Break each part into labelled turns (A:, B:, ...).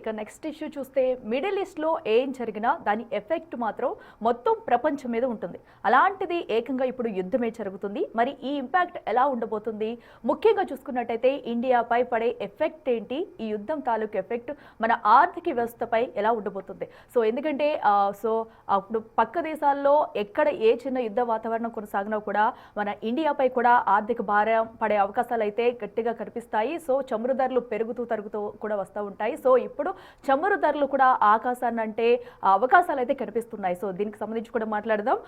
A: ఇక next issue చూస్తే middle ఈస్ట్లో ఏం జరిగినా దాని ఎఫెక్ట్ మాత్రం మొత్తం ప్రపంచం మీద ఉంటుంది. అలాంటిది ఏకంగా ఇప్పుడు యుద్ధమే జరుగుతుంది. మరి ఈ ఇంపాక్ట్ ఎలా ఉండబోతుంది? ముఖ్యంగా చూసుకున్నట్టయితే ఇండియాపై పడే ఎఫెక్ట్ ఏంటి? ఈ యుద్ధం తాలూకు ఎఫెక్ట్ మన ఆర్థిక వ్యవస్థపై ఎలా ఉండబోతుంది? ఎందుకంటే అప్పుడు పక్క దేశాల్లో ఎక్కడ ఏ చిన్న యుద్ధ వాతావరణం కొనసాగినా కూడా మన ఇండియాపై కూడా ఆర్థిక భారం పడే అవకాశాలు అయితే గట్టిగా కనిపిస్తాయి. చమురు ధరలు పెరుగుతూ తరుగుతూ కూడా వస్తూ ఉంటాయి. ఇప్పుడు చమురు ధరలు కూడా ఆకాశాన్ని అంటే అవకాశాలు అయితే కనిపిస్తున్నాయి. దీనికి సంబంధించి కూడా మాట్లాడదాం.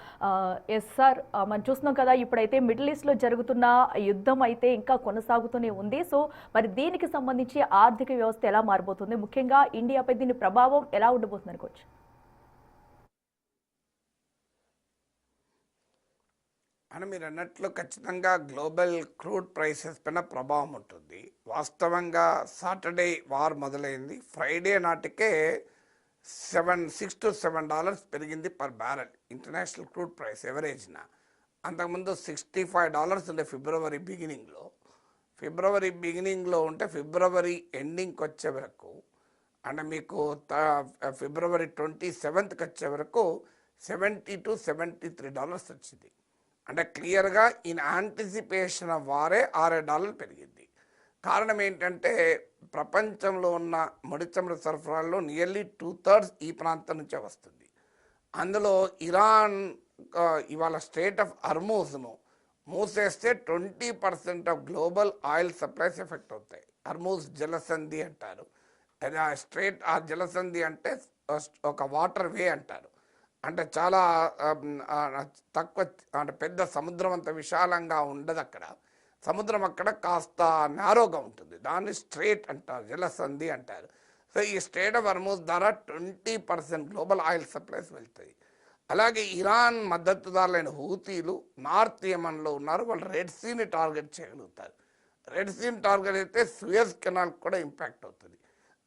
A: ఎస్ సార్, మనం చూస్తున్నాం కదా, ఇప్పుడైతే మిడిల్ ఈస్ట్ లో జరుగుతున్న యుద్ధం అయితే ఇంకా కొనసాగుతూనే ఉంది. మరి దీనికి సంబంధించి ఆర్థిక వ్యవస్థ ఎలా మారబోతుంది, ముఖ్యంగా ఇండియాపై దీని ప్రభావం ఎలా ఉండబోతుంది అనుకోవచ్చు?
B: అని మీరు అన్నట్లు ఖచ్చితంగా గ్లోబల్ క్రూడ్ ప్రైసెస్ పైన ప్రభావం ఉంటుంది. వాస్తవంగా సాటర్డే వార్ మొదలైంది, ఫ్రైడే నాటికే $6 to $7 పెరిగింది per barrel international crude price ఎవరేజ్న. అంతకుముందు $65 ఉండే ఫిబ్రవరి బిగినింగ్లో ఉంటే ఫిబ్రవరి ఎండింగ్కి వచ్చే వరకు, అంటే మీకు ఫిబ్రవరి 27కి వచ్చే వరకు $70 to $73 వచ్చింది. అంటే క్లియర్గా ఇన్ యాంటిసిపేషన్ ఆఫ్ వారే $6 పెరిగింది. కారణం ఏంటంటే ప్రపంచంలో ఉన్న ముడి చమురు సరఫరాల్లో నియర్లీ 2/3 ఈ ప్రాంతం నుంచే వస్తుంది. అందులో ఇరాన్ ఇవాళ స్ట్రెయిట్ ఆఫ్ హర్మూజ్ను మూసేస్తే 20% of global oil supplies effect అవుతాయి. హర్మూజ్ జలసంధి అంటారు. ఆ జలసంధి అంటే ఒక వాటర్ వే అంటారు. అంటే చాలా తక్కువ, అంటే పెద్ద సముద్రం అంత విశాలంగా ఉండదు అక్కడ. సముద్రం అక్కడ కాస్త నారోగా ఉంటుంది, దాన్ని స్ట్రేట్ అంటారు, జలసంధి అంటారు. ఈ స్ట్రేట్ ఆఫ్ హర్మూజ్ ద్వారా 20% గ్లోబల్ ఆయిల్ సప్లైస్ వెళ్తాయి. అలాగే ఇరాన్ మద్దతుదారులైన హూతీలు నార్త్ యమన్లో ఉన్నారు, వాళ్ళు రెడ్ సీని టార్గెట్ చేయగలుగుతారు. రెడ్ సీని టార్గెట్ అయితే సూయజ్ కెనాల్ కూడా ఇంపాక్ట్ అవుతుంది.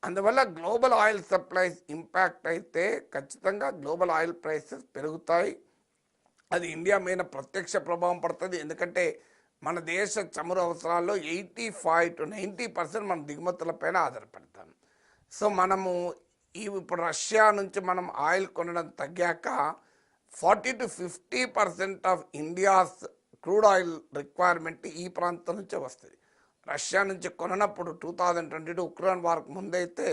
B: అందువల్ల గ్లోబల్ ఆయిల్ సప్లైస్ ఇంపాక్ట్ అయితే ఖచ్చితంగా గ్లోబల్ ఆయిల్ ప్రైసెస్ పెరుగుతాయి. అది ఇండియా మీద ప్రత్యక్ష ప్రభావం పడుతుంది. ఎందుకంటే మన దేశ చమురు అవసరాల్లో 85 to 90% మన దిగుమతులపైన ఆధారపడతాం. మనము ఇప్పుడు రష్యా నుంచి మనం ఆయిల్ కొనడం తగ్గాక 40 to 50% of India's crude oil requirement ఈ ప్రాంతం నుంచే వస్తుంది. రష్యా నుంచి కొనప్పుడు 2022 ఉక్రెయిన్ వార్కు ముందైతే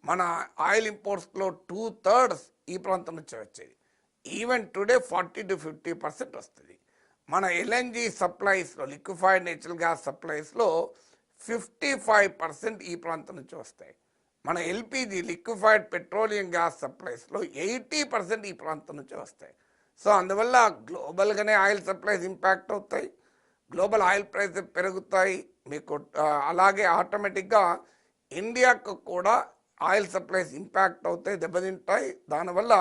B: మన ఆయిల్ ఇంపోర్ట్స్లో 2/3 ఈ ప్రాంతం నుంచి వచ్చేది. ఈవెన్ టుడే 40 to 50% వస్తుంది. మన ఎల్ఎన్జి సప్లైస్లో, లిక్విఫైడ్ నేచురల్ గ్యాస్ సప్లైస్లో 55% ఈ ప్రాంతం నుంచి వస్తాయి. మన ఎల్పిజి లిక్విఫైడ్ పెట్రోలియం గ్యాస్ సప్లైస్లో 80% ఈ ప్రాంతం నుంచి వస్తాయి. అందువల్ల గ్లోబల్గానే ఆయిల్ సప్లైస్ ఇంపాక్ట్ అవుతాయి, గ్లోబల్ ఆయిల్ ప్రైసెస్ పెరుగుతాయి మీకు. అలాగే ఆటోమేటిక్గా ఇండియాకు కూడా ఆయిల్ సప్లైస్ ఇంపాక్ట్ అవుతాయి, దెబ్బతింటాయి. దానివల్ల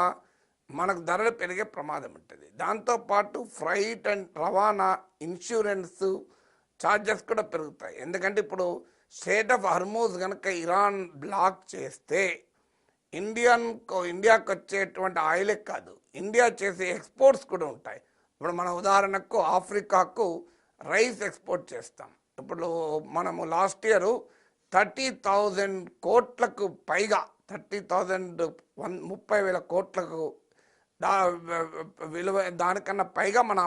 B: మనకు ధరలు పెరిగే ప్రమాదం ఉంటుంది. దాంతోపాటు ఫ్రైట్ అండ్ రవాణా, ఇన్సూరెన్స్ ఛార్జెస్ కూడా పెరుగుతాయి. ఎందుకంటే ఇప్పుడు స్ట్రెయిట్ ఆఫ్ హర్మూజ్ కనుక ఇరాన్ బ్లాక్ చేస్తే ఇండియాకు వచ్చేటువంటి ఆయిలే కాదు, ఇండియా చేసే ఎక్స్పోర్ట్స్ కూడా ఉంటాయి. ఇప్పుడు మన ఉదాహరణకు ఆఫ్రికాకు రైస్ ఎక్స్పోర్ట్ చేస్తాం. ఇప్పుడు మనము లాస్ట్ ఇయర్ 30,000 కోట్లకు పైగా 30,000 కోట్లకు విలువ, దానికన్నా పైగా మన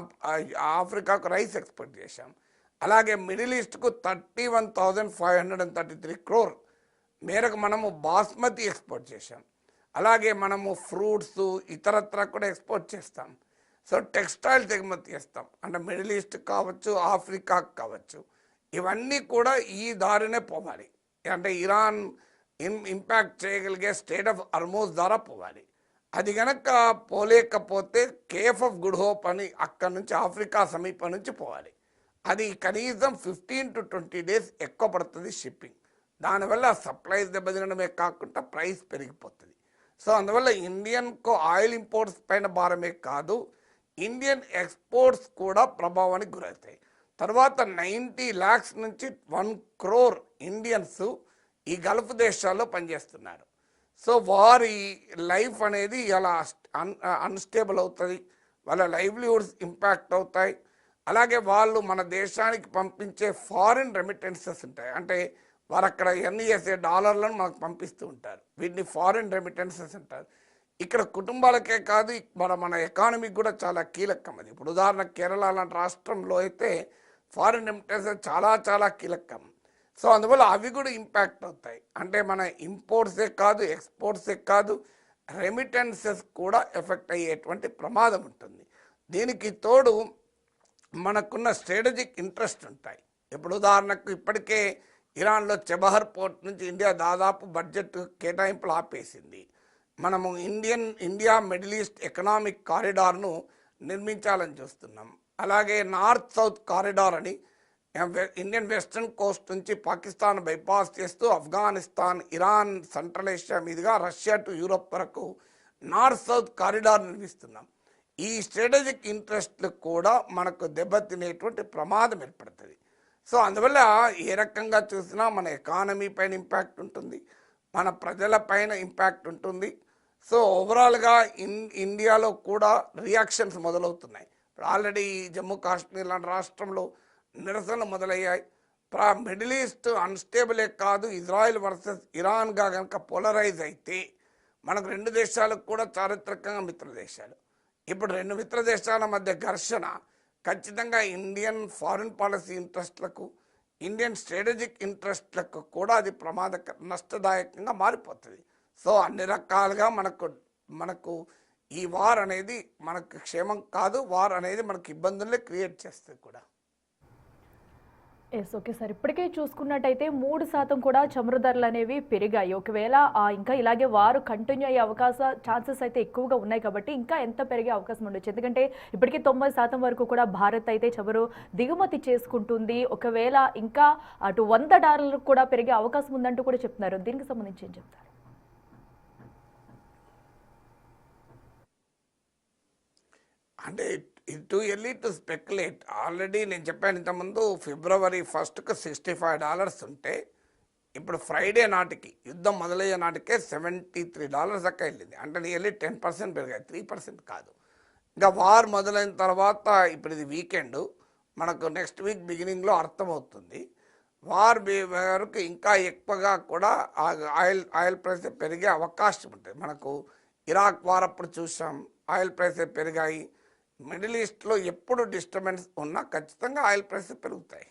B: ఆఫ్రికాకు రైస్ ఎక్స్పోర్ట్ చేశాం. అలాగే మిడిల్ ఈస్ట్కు 31,533 crore మేరకు మనము బాస్మతి ఎక్స్పోర్ట్ చేశాం. అలాగే మనము ఫ్రూట్స్ ఇతరత్ర కూడా ఎక్స్పోర్ట్ చేస్తాం. టెక్స్టైల్స్ ఎగుమతి చేస్తాం. అంటే మిడిల్ ఈస్ట్ కావచ్చు, ఆఫ్రికాకు కావచ్చు, ఇవన్నీ కూడా ఈ దారినే పోవాలి. అంటే ఇరాన్ ఇంపాక్ట్ చేయగలిగే స్ట్రెయిట్ ఆఫ్ హర్మూజ్ ద్వారా పోవాలి. అది కనుక పోలేకపోతే కేఫ్ ఆఫ్ గుడ్ హోప్ అని అక్కడి నుంచి ఆఫ్రికా సమీపం నుంచి పోవాలి. అది కనీసం 15 to 20 days ఎక్కువ పడుతుంది షిప్పింగ్. దానివల్ల సప్లైస్ దెబ్బతినడమే కాకుండా ప్రైస్ పెరిగిపోతుంది. అందువల్ల ఇండియన్కు ఆయిల్ ఇంపోర్ట్స్ పైన భారమే కాదు, ఇండియన్ ఎక్స్పోర్ట్స్ కూడా ప్రభావానికి గురవుతాయి. తర్వాత 90 lakhs నుంచి 1 crore ఇండియన్స్ ఈ గల్ఫ్ దేశాల్లో పనిచేస్తున్నారు. వారి లైఫ్ అనేది ఇలా అన్స్టేబుల్ అవుతుంది, వాళ్ళ లైవ్లీహుడ్స్ ఇంపాక్ట్ అవుతాయి. అలాగే వాళ్ళు మన దేశానికి పంపించే ఫారిన్ రెమిటెన్సెస్ ఉంటాయి, అంటే వారు అక్కడ ఎన్ని చేసే డాలర్లను మనకు పంపిస్తూ ఉంటారు. వీటిని ఫారిన్ రెమిటెన్సెస్ అంటారు. ఇక్కడ కుటుంబాలకే కాదు, మన ఎకానమీకి కూడా చాలా కీలకం అది. ఇప్పుడు ఉదాహరణకు కేరళ లాంటి రాష్ట్రంలో అయితే ఫారిన్ రెమిటెన్సెస్ చాలా చాలా కీలకం. సో అందువల్ల అవి కూడా ఇంపాక్ట్ అవుతాయి. అంటే మన ఇంపోర్ట్సే కాదు, ఎక్స్పోర్ట్సే కాదు, రెమిటెన్సెస్ కూడా ఎఫెక్ట్ అయ్యేటువంటి ప్రమాదం ఉంటుంది. దీనికి తోడు మనకున్న స్ట్రాటజిక్ ఇంట్రెస్ట్ ఉంటాయి. ఇప్పుడు ఉదాహరణకు ఇప్పటికే ఇరాన్లో చెబహర్ పోర్ట్ నుంచి ఇండియా దాదాపు బడ్జెట్ కేటాయింపులు ఆపేసింది. మనము ఇండియా మిడిల్ ఈస్ట్ ఎకనామిక్ కారిడార్ను నిర్మించాలని చూస్తున్నాం. అలాగే నార్త్ సౌత్ కారిడార్ అని ఇండియన్ వెస్టర్న్ కోస్ట్ నుంచి పాకిస్తాన్ బైపాస్ చేస్తూ ఆఫ్ఘనిస్తాన్, ఇరాన్, సెంట్రల్ ఏషియా మీదుగా రష్యా టు యూరోప్ వరకు నార్త్ సౌత్ కారిడార్ నిర్మిస్తున్నాం. ఈ స్ట్రాటజిక్ ఇంట్రెస్ట్లు కూడా మనకు దెబ్బతినేటువంటి ప్రమాదం ఏర్పడుతుంది. సో అందువల్ల ఏ రకంగా చూసినా మన ఎకానమీ పైన ఇంపాక్ట్ ఉంటుంది, మన ప్రజల పైన ఇంపాక్ట్ ఉంటుంది. సో ఓవరాల్గా ఇండియాలో కూడా రియాక్షన్స్ మొదలవుతున్నాయి. ఇప్పుడు ఆల్రెడీ జమ్మూ కాశ్మీర్ లాంటి రాష్ట్రంలో నిరసనలు మొదలయ్యాయి. మిడిల్ ఈస్ట్ అన్స్టేబులే కాదు, ఇజ్రాయెల్ వర్సెస్ ఇరాన్గా కనుక పోలరైజ్ అయితే మనకు రెండు దేశాలకు కూడా చారిత్రకంగా మిత్ర దేశాలు. ఇప్పుడు రెండు మిత్ర దేశాల మధ్య ఘర్షణ ఖచ్చితంగా ఇండియన్ ఫారిన్ పాలసీ ఇంట్రెస్ట్లకు, ఇండియన్ స్ట్రాటజిక్ ఇంట్రెస్ట్లకు కూడా అది నష్టదాయకంగా మారిపోతుంది. సో అన్ని రకాలుగా మనకు ఈ వార్ అనేది మనకు క్షేమం కాదు, వార్ అనేది మనకు ఇబ్బందులే క్రియేట్ చేస్తుంది కూడా.
A: Yes, okay sir. ఇప్పటికే చూసుకున్నట్టయితే 3% కూడా చమురు ధరలు అనేవి పెరిగాయి. ఒకవేళ ఇంకా ఇలాగే వారు కంటిన్యూ అయ్యే ఛాన్సెస్ అయితే ఎక్కువగా ఉన్నాయి కాబట్టి ఇంకా ఎంత పెరిగే అవకాశం ఉండొచ్చు? ఎందుకంటే ఇప్పటికే 90% వరకు కూడా భారత్ అయితే చమురు దిగుమతి చేసుకుంటుంది. ఒకవేళ ఇంకా అటు $100 కూడా పెరిగే అవకాశం ఉందంటూ కూడా చెప్తున్నారు. దీనికి సంబంధించి ఏం చెప్తారు?
B: అంటే too early to speculate. Already నేను చెప్పాను ఇంతకుముందు, February 1కు $65 ఉంటే ఇప్పుడు ఫ్రైడే నాటికి యుద్ధం మొదలయ్యే నాటికే $73 దాకా వెళ్ళింది. అంటే నియర్లీ 10% పెరిగాయి, 3% కాదు. ఇంకా వార్ మొదలైన తర్వాత ఇప్పుడు ఇది వీకెండ్, మనకు నెక్స్ట్ వీక్ బిగినింగ్లో అర్థమవుతుంది. వార్ వరకు ఇంకా ఎక్కువగా కూడా ఆయిల్ ప్రైస్ పెరిగే అవకాశం ఉంటుంది. మనకు ఇరాక్ వార్ అప్పుడు చూసాం, ఆయిల్ ప్రైసెస్ పెరిగాయి. మిడిల్ ఈస్ట్లో ఎప్పుడు డిస్టర్బెన్స్ ఉన్నా ఖచ్చితంగా ఆయిల్ ప్రైసెస్ పెరుగుతాయి.